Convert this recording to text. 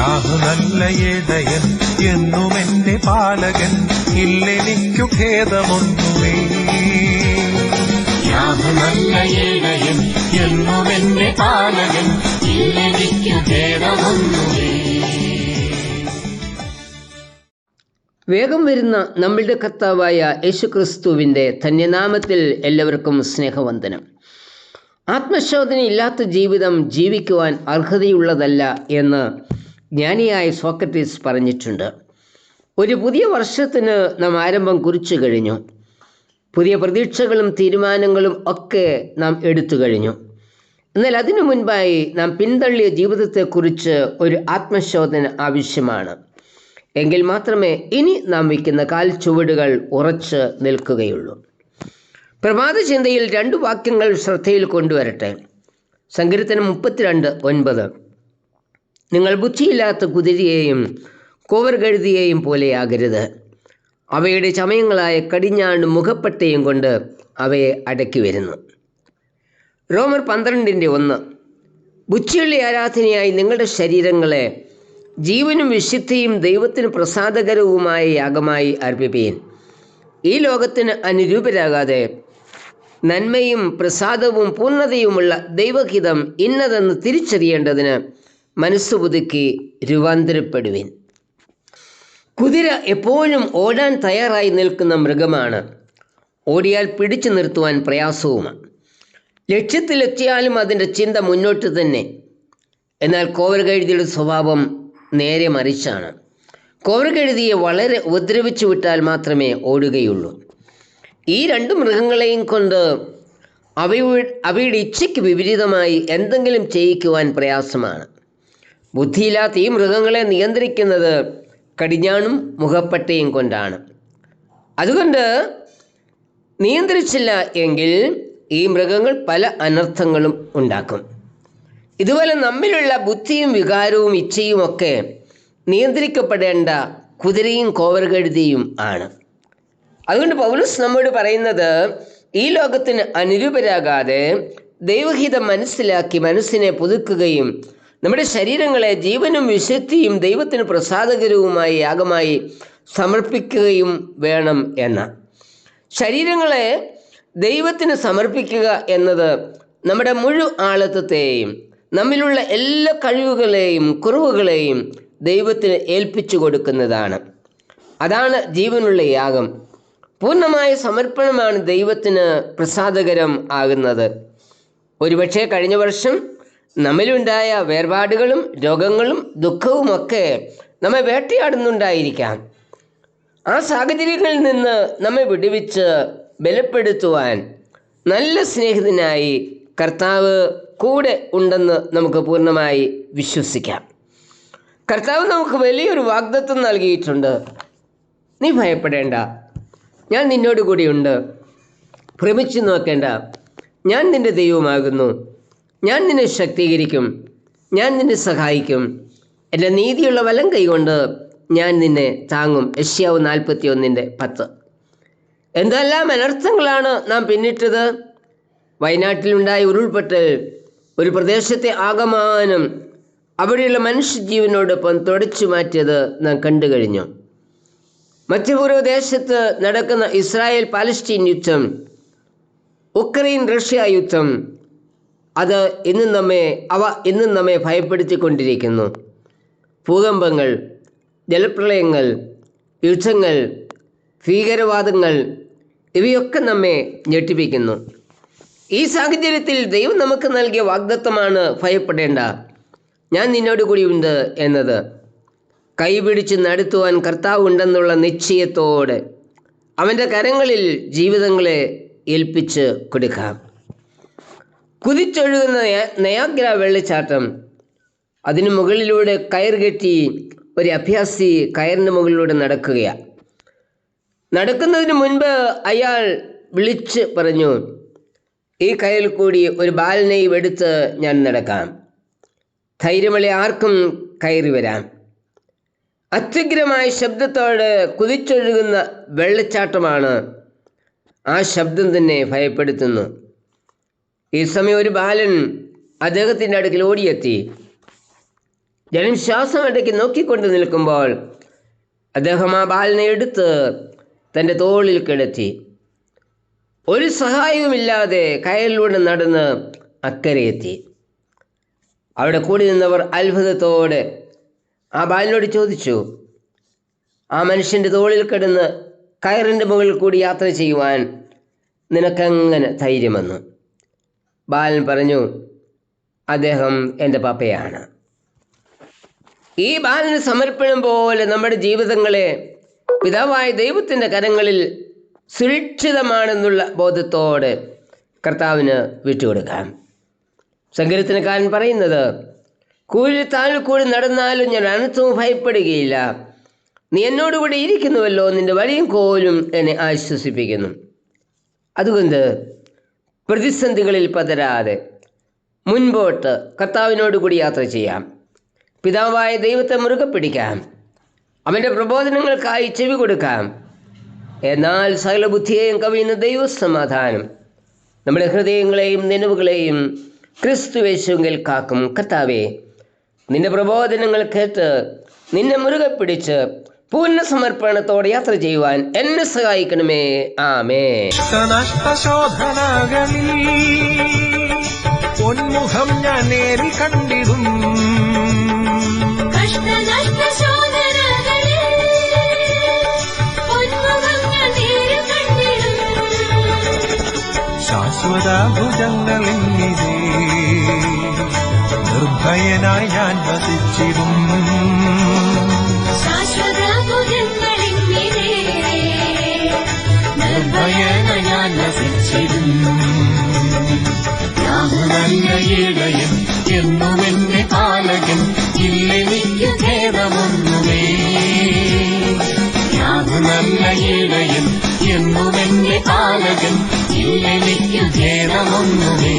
Yahoo നല്ല ഇടയൻ എന്നും എന്റെ പാലകൻ, ഇല്ലെനിക്കു ഖേദമൊന്നുമേ. യാഹു നല്ല ഇടയൻ എന്നും എന്റെ പാലകൻ, ഇല്ലെനിക്കു ഖേദമൊന്നുമേ. വേഗം വരുന്ന നമ്മളുടെ കർത്താവായ യേശുക്രിസ്തുവിൻ്റെ ധന്യനാമത്തിൽ എല്ലാവർക്കും സ്നേഹവന്ദനം. ആത്മശോധനയില്ലാത്ത ജീവിതം ജീവിക്കുവാൻ അർഹതയുള്ളതല്ല എന്ന് ജ്ഞാനിയായ സോക്രട്ടീസ് പറഞ്ഞിട്ടുണ്ട്. ഒരു പുതിയ വർഷത്തിന് നാം ആരംഭം കുറിച്ചു കഴിഞ്ഞു. പുതിയ പ്രതീക്ഷകളും തീരുമാനങ്ങളും ഒക്കെ നാം എടുത്തു കഴിഞ്ഞു. എന്നാൽ അതിനു മുൻപായി നാം പിന്തള്ളിയ ജീവിതത്തെക്കുറിച്ച് ഒരു ആത്മശോധന ആവശ്യമാണ്. എങ്കിൽ മാത്രമേ ഇനി നാം വയ്ക്കുന്ന കാൽ ചുവടുകൾ ഉറച്ച് നിൽക്കുകയുള്ളൂ. പ്രഭാത ചിന്തയിൽ 2 വാക്യങ്ങൾ ശ്രദ്ധയിൽ കൊണ്ടുവരട്ടെ. സങ്കീർത്തനം 32:9. നിങ്ങൾ ബുദ്ധിയില്ലാത്ത കുതിരയെയും കോവർകഴുതിയെയും പോലെയാകരുത്, അവയുടെ ചമയങ്ങളായ കടിഞ്ഞാണും മുഖപ്പട്ടയും കൊണ്ട് അവയെ അടക്കി വരുന്നു. റോമർ 12:1. ബുദ്ധിയുള്ള ആരാധനയായി നിങ്ങളുടെ ശരീരങ്ങളെ ജീവനും വിശുദ്ധിയും ദൈവത്തിന് പ്രസാദകരവുമായ യാഗമായി അർപ്പിപ്പീൻ. ഈ ലോകത്തിന് അനുരൂപരാകാതെ നന്മയും പ്രസാദവും പൂർണ്ണതയുമുള്ള ദൈവഹിതം ഇന്നതെന്ന് തിരിച്ചറിയേണ്ടതിന് മനസ്സ് പുതുക്കി രൂപാന്തരപ്പെടുവിൻ. കുതിര എപ്പോഴും ഓടാൻ തയ്യാറായി നിൽക്കുന്ന മൃഗമാണ്. ഓടിയാൽ പിടിച്ചു നിർത്തുവാൻ പ്രയാസവുമാണ്. ലക്ഷ്യത്തിലെത്തിയാലും അതിൻ്റെ ചിന്ത മുന്നോട്ട് തന്നെ. എന്നാൽ കോവർകഴുതിയുടെ സ്വഭാവം നേരെ മറിച്ചാണ്. കോവർകഴുതിയെ വളരെ ഉപദ്രവിച്ചു വിട്ടാൽ മാത്രമേ ഓടുകയുള്ളൂ. ഈ 2 മൃഗങ്ങളെയും കൊണ്ട് അവയുടെ ഇച്ഛയ്ക്ക് വിപരീതമായി എന്തെങ്കിലും ചെയ്യിക്കുവാൻ പ്രയാസമാണ്. ബുദ്ധിയില്ലാത്ത ഈ മൃഗങ്ങളെ നിയന്ത്രിക്കുന്നത് കടിഞ്ഞാണും മുഖപ്പട്ടയും കൊണ്ടാണ്. അതുകൊണ്ട് നിയന്ത്രിച്ചില്ല എങ്കിൽ ഈ മൃഗങ്ങൾ പല അനർത്ഥങ്ങളും ഉണ്ടാക്കും. ഇതുപോലെ നമ്മിലുള്ള ബുദ്ധിയും വികാരവും ഇച്ഛയും ഒക്കെ നിയന്ത്രിക്കപ്പെടേണ്ട കുതിരയും കോവർകഴുതിയും ആണ്. അതുകൊണ്ട് പൗലോസ് നമ്മോട് പറയുന്നത്, ഈ ലോകത്തിന് അനുരൂപരാകാതെ ദൈവഹിതം മനസ്സിലാക്കി മനസ്സിനെ പുതുക്കുകയും നമ്മുടെ ശരീരങ്ങളെ ജീവനും വിശുദ്ധിയും ദൈവത്തിന് പ്രസാദകരവുമായ യാഗമായി സമർപ്പിക്കുകയും വേണം എന്ന. ശരീരങ്ങളെ ദൈവത്തിന് സമർപ്പിക്കുക എന്നത് നമ്മുടെ മുഴുവൻ ആളത്വത്തെയും നമ്മിലുള്ള എല്ലാ കഴിവുകളെയും കുറവുകളെയും ദൈവത്തിന് ഏൽപ്പിച്ചു കൊടുക്കുന്നതാണ്. അതാണ് ജീവനുള്ള യാഗം. പൂർണ്ണമായ സമർപ്പണമാണ് ദൈവത്തിന് പ്രസാദകരം ആകുന്നത്. ഒരുപക്ഷെ കഴിഞ്ഞ വർഷം നമ്മിലുണ്ടായ വേർപാടുകളും രോഗങ്ങളും ദുഃഖവുമൊക്കെ നമ്മെ വേട്ടയാടുന്നുണ്ടായിരിക്കാം. ആ സാഹചര്യങ്ങളിൽ നിന്ന് നമ്മെ വിടുവിച്ച് ബലപ്പെടുത്തുവാൻ നല്ല സ്നേഹിതനായി കർത്താവ് കൂടെ ഉണ്ടെന്ന് നമുക്ക് പൂർണ്ണമായി വിശ്വസിക്കാം. കർത്താവ് നമുക്ക് വലിയൊരു വാഗ്ദത്തം നൽകിയിട്ടുണ്ട്. നീ ഭയപ്പെടേണ്ട, ഞാൻ നിന്നോട് കൂടിയുണ്ട്. ഭ്രമിച്ചു നോക്കേണ്ട, ഞാൻ നിൻ്റെ ദൈവമാകുന്നു. ഞാൻ നിന്നെ ശക്തീകരിക്കും, ഞാൻ നിന്നെ സഹായിക്കും. എൻ്റെ നീതിയുള്ള വലം കൈകൊണ്ട് ഞാൻ നിന്നെ താങ്ങും. യെശയ്യാവ് 41:10. എന്തെല്ലാം അനർത്ഥങ്ങളാണ് നാം പിന്നിട്ടത്. വയനാട്ടിലുണ്ടായ ഉരുൾപൊട്ടൽ ഒരു പ്രദേശത്തെ ആകമാനം അവിടെയുള്ള മനുഷ്യജീവനോടൊപ്പം തുടച്ചു മാറ്റിയത് നാം കണ്ടു കഴിഞ്ഞു. മധ്യപൂർവ്വദേശത്ത് നടക്കുന്ന ഇസ്രായേൽ പാലസ്തീൻ യുദ്ധം, ഉക്രൈൻ റഷ്യ യുദ്ധം, അവ ഇന്നും നമ്മെ ഭയപ്പെടുത്തിക്കൊണ്ടിരിക്കുന്നു. ഭൂകമ്പങ്ങൾ, ജലപ്രളയങ്ങൾ, യുദ്ധങ്ങൾ, ഭീകരവാദങ്ങൾ ഇവയൊക്കെ നമ്മെ ഞെട്ടിപ്പിക്കുന്നു. ഈ സാഹചര്യത്തിൽ ദൈവം നമുക്ക് നൽകിയ വാഗ്ദത്തമാണ് ഭയപ്പെടേണ്ട, ഞാൻ നിന്നോട് കൂടിയുണ്ട് എന്നത്. കൈപിടിച്ച് നടത്തുവാൻ കർത്താവ് ഉണ്ടെന്നുള്ള നിശ്ചയത്തോടെ അവൻ്റെ കരങ്ങളിൽ ജീവിതങ്ങളെ ഏൽപ്പിച്ച് കൊടുക്കാം. കുതിച്ചൊഴുകുന്ന നയാഗ്ര വെള്ളച്ചാട്ടം, അതിനു മുകളിലൂടെ കയർ കെട്ടി ഒരു അഭ്യാസി കയറിന് മുകളിലൂടെ നടക്കുകയാണ്. നടക്കുന്നതിന് മുൻപ് അയാൾ വിളിച്ച് പറഞ്ഞു, ഈ കയറിൽ കൂടി ഒരു ബാലനെയും എടുത്ത് ഞാൻ നടക്കാം. ധൈര്യമുള്ള ആർക്കും കയറി വരാം. അത്യുഗ്രമായ ശബ്ദത്തോടെ കുതിച്ചൊഴുകുന്ന വെള്ളച്ചാട്ടമാണ്. ആ ശബ്ദം തന്നെ ഭയപ്പെടുത്തുന്നു. ഈ സമയം ഒരു ബാലൻ അദ്ദേഹത്തിൻ്റെ അടുക്കൽ ഓടിയെത്തി. ജനം ശ്വാസം ഇടയ്ക്ക് നോക്കിക്കൊണ്ട് നിൽക്കുമ്പോൾ അദ്ദേഹം ആ ബാലനെ എടുത്ത് തൻ്റെ തോളിൽ കിടത്തി. ഒരു സഹായവുമില്ലാതെ കയലിലൂടെ നടന്ന് അക്കരെ എത്തി. അവിടെ കൂടി നിന്നവർ അത്ഭുതത്തോടെ ആ ബാലനോട് ചോദിച്ചു, ആ മനുഷ്യൻ്റെ തോളിൽ കിടന്ന് കയറിൻ്റെ മുകളിൽ കൂടി യാത്ര ചെയ്യുവാൻ നിനക്കെങ്ങനെ ധൈര്യം വന്നു? ബാലൻ പറഞ്ഞു, അദ്ദേഹം എൻ്റെ പപ്പയാണ്. ഈ ബാലന് സമർപ്പണം പോലെ നമ്മുടെ ജീവിതങ്ങളെ പിതാവായ ദൈവത്തിൻ്റെ കരങ്ങളിൽ സുരക്ഷിതമാണെന്നുള്ള ബോധത്തോടെ കർത്താവിന് വിട്ടുകൊടുക്കാം. സങ്കീർത്തനക്കാരൻ പറയുന്നത്, കൂലിത്താഴിൽ കൂടി നടന്നാലും ഞാൻ അനർത്ഥവും ഭയപ്പെടുകയില്ല. നീ എന്നോടുകൂടി ഇരിക്കുന്നുവല്ലോ, നിന്റെ വടിയും കോലും എന്നെ ആശ്വസിപ്പിക്കുന്നു. അതുകൊണ്ട് പ്രതിസന്ധികളിൽ പതരാതെ മുൻപോട്ട് കർത്താവിനോടുകൂടി യാത്ര ചെയ്യാം. പിതാവായ ദൈവത്തെ മുറുകെ പിടിക്കാം. അവൻ്റെ പ്രബോധനങ്ങൾക്കായി ചെവി കൊടുക്കാം. എന്നാൽ സകല ബുദ്ധിയെയും കവിയുന്ന ദൈവസമാധാനം നമ്മുടെ ഹൃദയങ്ങളെയും നിലവുകളെയും ക്രിസ്തുയേശുവിൽ കാക്കും. കർത്താവേ, നിന്റെ പ്രബോധനങ്ങൾ കേട്ട് നിന്നെ മുറുകെ പിടിച്ച് പൂർണ്ണ സമർപ്പണത്തോടെ യാത്ര ചെയ്യുവാൻ എന്നെ സഹായിക്കണമേ. ആമേൻ. പൊന്മുഖം ഞാൻ നേരിൽ കണ്ടിടും. ശാശ്വത ഭുജങ്ങളിന്നിതേ നിർഭയനായി ഞാൻ വസിച്ചിടും. നിർഭയനായി ഞാൻ വസിച്ചിടും. നല്ല ഇടയൻ എന്നും എന്റെ പാലകൻ, ഇല്ലെനിക്ക് ഭേദമൊന്നുമേ. നല്ല ഇടയൻ എന്നും എന്റെ പാലകൻ, ഇല്ലെനിക്ക് ഭേദമൊന്നുമേ.